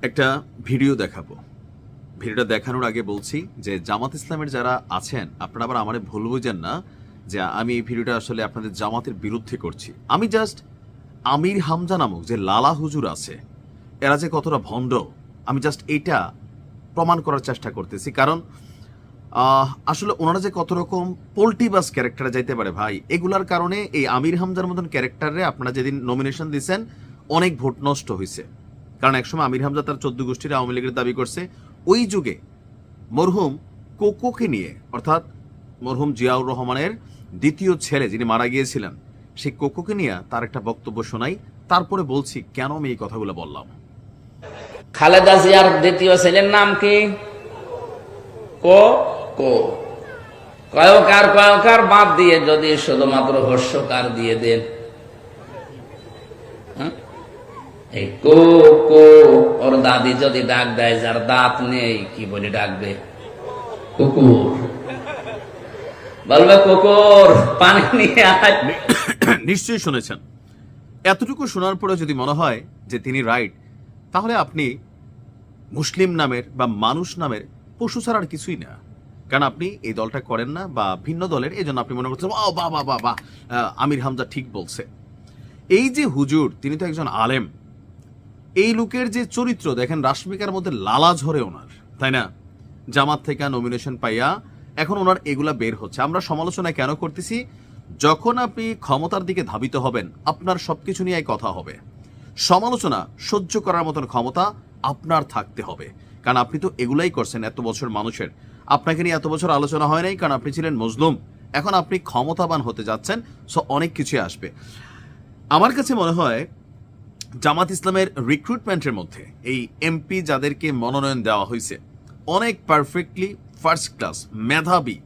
একটা ভিডিও দেখাবো। ভিডিওটা দেখানোর আগে বলছি যে জামাত ইসলামের যারা আছেন আপনারা আবার আমারে ভুল বুঝেন না যে আমি এই ভিডিওটা আসলে আপনাদের জামাতের বিরুদ্ধে করছি। আমি জাস্ট আমির হামজা নামক যে লালা হুজুর আছে এরা যে কতটা ভণ্ড আমি জাস্ট এইটা প্রমাণ করার চেষ্টা করতেছি। কারণ আসলে ওনারা যে কত রকম পোল্টিবাস ক্যারেক্টারে যাইতে পারে ভাই, এগুলার কারণে এই আমির হামজার মতন ক্যারেক্টারে আপনারা যেদিন নমিনেশন দিয়েছেন অনেক ভোট নষ্ট হয়েছে। কারণ একসময় আমির হামজা তার 14 গোষ্ঠীর আওয়ামী লীগের দাবি করছে। ওই যুগে মরহুম কোকোকে নিয়ে, অর্থাৎ মরহুম জিয়াউর রহমানের দ্বিতীয় ছেলে যিনি মারা গিয়েছিলেন, সেই কোকোকে নিয়ে তার একটা বক্তব্য শোনাই, তারপরে বলছি কেন আমি এই কথাগুলো বললাম। খালেদা জিয়ার দ্বিতীয় ছেলের নাম কি? কো কো কয়কার বাদ দিয়ে যদি শুধুমাত্র হর্ষকার দিয়ে দেন, এই কো কো, ওর দাদি যদি ডাক দেয় যার দাঁত নেই কি বলে ডাকবে? কুকুর। বলবে কুকুর পানি নিয়ে আয়। নিশ্চয়ই শুনেছেন। এতটুকু শোনার পরে যদি মনে হয় যে তিনি রাইট, তাহলে আপনি মুসলিম নামের বা মানুষ নামের পশু ছাড়া আর কিছুই না। কারণ আপনি এই দলটা করেন না বা ভিন্ন দলের, এই জন্য আপনি মনে করছেন ও বাবা বাবা আমির হামজা ঠিক বলছে। এই যে হুজুর তিনি তো একজন আলেম। এই লোকের যে চরিত্র দেখেন, রাশমিকার মধ্যে লালা ঝরে ওনার, তাই না? জামাত থেকে নমিনেশন পাইয়া এখন ওনার এগুলা বের হচ্ছে। আমরা সমালোচনা কেন করতেছি? যখন আপনি ক্ষমতার দিকে ধাবিত হবেন আপনার সবকিছু নিয়ে কথা হবে। সমালোচনা সহ্য করার মতন ক্ষমতা আপনার থাকতে হবে, কারণ আপনি তো এগুলাই করছেন এত বছর মানুষের। আপনাকে নিয়ে এত বছর আলোচনা হয় নাই কারণ আপনি ছিলেন মজলুম। এখন আপনি ক্ষমতাবান হতে যাচ্ছেন, সো অনেক কিছুই আসবে। আমার কাছে মনে হয় জামাত ইসলামের রিক্রুটমেন্টের মধ্যে এই এমপি যাদেরকে মনোনয়ন দেওয়া হয়েছে অনেক পারফেক্টলি ফার্স্ট ক্লাস মেধাবী,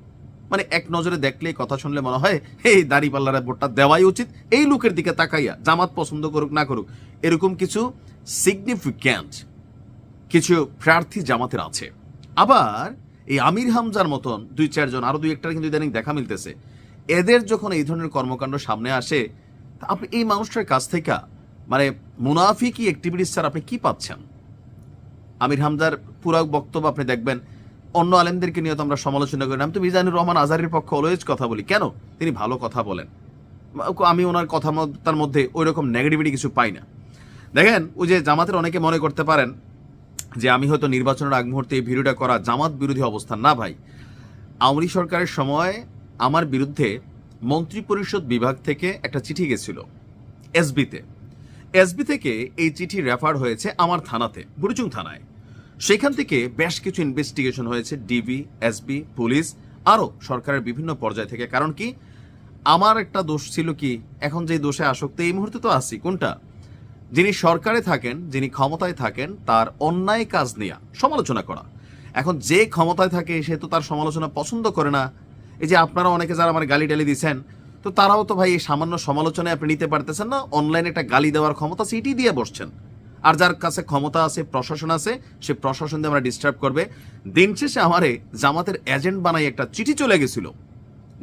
মানে এক নজরে দেখলেই কথা শুনলে মনে হয় এই দাড়িপাল্লার ভোটটা দেওয়াই উচিত। এই লোকের দিকে তাকাইয়া জামাত পছন্দ করুক না করুক, এরকম কিছু সিগনিফিক্যান্ট কিছু প্রার্থী জামাতের আছে। আবার এই আমির হামজার মতন 2-4 জন, আরো 2-1টার কিন্তু ইদানিং দেখা মিলতেছে। এদের যখন এই ধরনের কর্মকাণ্ড সামনে আসে, আপনি এই মানুষটার কাছ থেকে মানে মুনাফিকি অ্যাক্টিভিটিস স্যার আপনি কি পাচ্ছেন? আমির হামজার পুরো বক্তব্য আপনি দেখবেন, অন্য আলেমদেরকে নিয়ে তো আমরা সমালোচনা করি না। আমি তো মিজানুর রহমান আজহারীর পক্ষে অলওয়েজ কথা বলি। কেন? তিনি ভালো কথা বলেন। আমি ওনার কথা তার মধ্যে ওই রকম নেগেটিভিটি কিছু পাই না। দেখেন, ওই যে জামাতের অনেকে মনে করতে পারেন যে আমি হয়তো নির্বাচনের আগ মুহূর্তে এই ভিডিওটা করা জামাত বিরোধী অবস্থান। না ভাই, আওয়ামী সরকারের সময় আমার বিরুদ্ধে মন্ত্রী পরিষদ বিভাগ থেকে একটা চিঠি গেছিল এসবি থেকে এই চিঠি রেফার হয়েছে আমার থানাতে, বুড়িচুং থানায়। সেখান থেকে বেশ কিছু ইনভেস্টিগেশন হয়েছে, ডিবি, এসবি, পুলিশ, আরও সরকারের বিভিন্ন পর্যায় থেকে। কারণ কি, আমার একটা দোষ ছিল কি, এখন যে দোষে আসক্ত এই মুহূর্তে তো আছি, কোনটা? যিনি সরকারে থাকেন, যিনি ক্ষমতায় থাকেন, তার অন্যায় কাজ নিয়ে সমালোচনা করা। এখন যে ক্ষমতায় থাকে সে তো তার সমালোচনা পছন্দ করে না। এই যে আপনারা অনেকে যারা আমার গালি টালি দিচ্ছেন, তো তারাও তো ভাই এই সামান্য সমালোচনায় আপনি নিতে পারতেছেন না। অনলাইনে একটা গালি দেওয়ার ক্ষমতা সিটি দিয়ে বসছেন। আর যার কাছে ক্ষমতা আছে, প্রশাসন আছে, সে প্রশাসন দিয়ে আমরা ডিস্টার্ব করবে। দিন শেষে আমারে জামাতের এজেন্ট বানাই একটা চিঠি চলে গেছিল,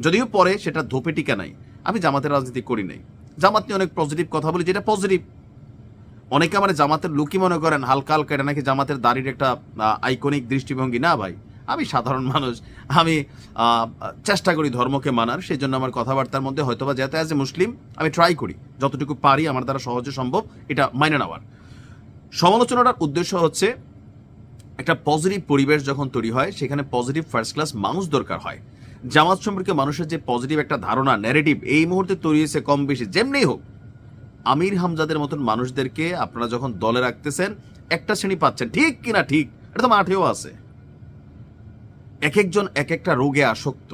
যদিও পরে সেটা ধোপে টিকা নাই। আমি জামাতের রাজনীতি করি নাই, জামাত নিয়ে অনেক পজিটিভ কথা বলি, যেটা পজিটিভ। অনেকে আমার জামাতের লুকি মনে করেন, হালকা হালকা এটা নাকি জামাতের দাড়ির একটা আইকনিক দৃষ্টিভঙ্গি। না ভাই, আমি সাধারণ মানুষ, আমি চেষ্টা করি ধর্মকে মানার। সেই জন্য আমার কথাবার্তার মধ্যে হয়তোবা যেহেতু অ্যাজ এ মুসলিম আমি ট্রাই করি যতটুকু পারি আমার দ্বারা সহজে সম্ভব এটা মাইনে নেওয়ার। সমালোচনাটার উদ্দেশ্য হচ্ছে একটা পজিটিভ পরিবেশ যখন তৈরি হয় সেখানে পজিটিভ ফার্স্ট ক্লাস মানুষ দরকার হয়। জামাত সম্পর্কে মানুষের যে পজিটিভ একটা ধারণা, ন্যারেটিভ এই মুহূর্তে তৈরি হয়েছে কম বেশি যেমনি হোক, আমির হামজাদের মতন মানুষদেরকে আপনারা যখন দলে রাখতেছেন একটা শ্রেণী পাচ্ছেন। ঠিক কিনা? ঠিক, এটা তো মাঠেও আছে। এক একজন এক একটা রোগে আসক্ত।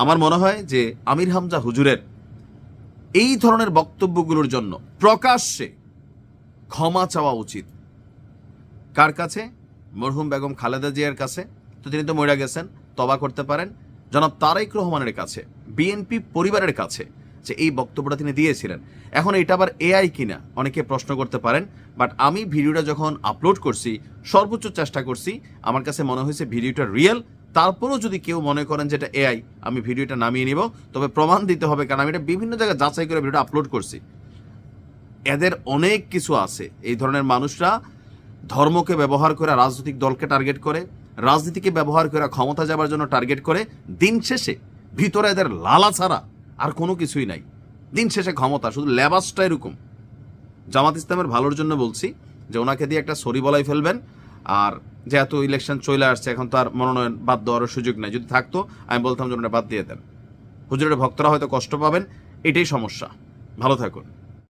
আমার মনে হয় যে আমির হামজা হুজুরের এই ধরনের বক্তব্যগুলোর জন্য প্রকাশ্যে ক্ষমা চাওয়া উচিত। কার কাছে? মরহুম বেগম খালেদা জিয়ার কাছে, তো তিনি তো মরে গেছেন, তবা করতে পারেন। জনাব তারেক রহমানের কাছে, বিএনপি পরিবারের কাছে, যে এই বক্তব্যটা তিনি দিয়েছিলেন। এখন এটা আবার এআই কিনা অনেকে প্রশ্ন করতে পারেন, বাট আমি ভিডিওটা যখন আপলোড করছি সর্বোচ্চ চেষ্টা করছি, আমার কাছে মনে হয়েছে ভিডিওটা রিয়েল। তারপরেও যদি কেউ মনে করেন যে এটা এআই, আমি ভিডিওটা নামিয়ে নিব, তবে প্রমাণ দিতে হবে, কারণ আমি এটা বিভিন্ন জায়গায় যাচাই করে ভিডিওটা আপলোড করছি। এদের অনেক কিছু আছে। এই ধরনের মানুষরা ধর্মকে ব্যবহার করে রাজনৈতিক দলকে টার্গেট করে, রাজনীতিকে ব্যবহার করে ক্ষমতা যাবার জন্য টার্গেট করে। দিন শেষে ভিতরে এদের লালা ছাড়া আর কোনো কিছুই নাই। দিন শেষে ক্ষমতা, শুধু লেবাসটা এরকম। জামাত ইসলামের ভালোর জন্য বলছি যে ওনাকে দিয়ে একটা সরি বলাই ফেলবেন। আর যেহেতু ইলেকশন চলে আসছে, এখন তো আর মনোনয়ন বাদ দেওয়ার সুযোগ নাই। যদি থাকতো আমি বলতাম যে ওনারা বাদ দিয়ে দেন। হুজুরের ভক্তরা হয়তো কষ্ট পাবেন, এটাই সমস্যা। ভালো থাকুন।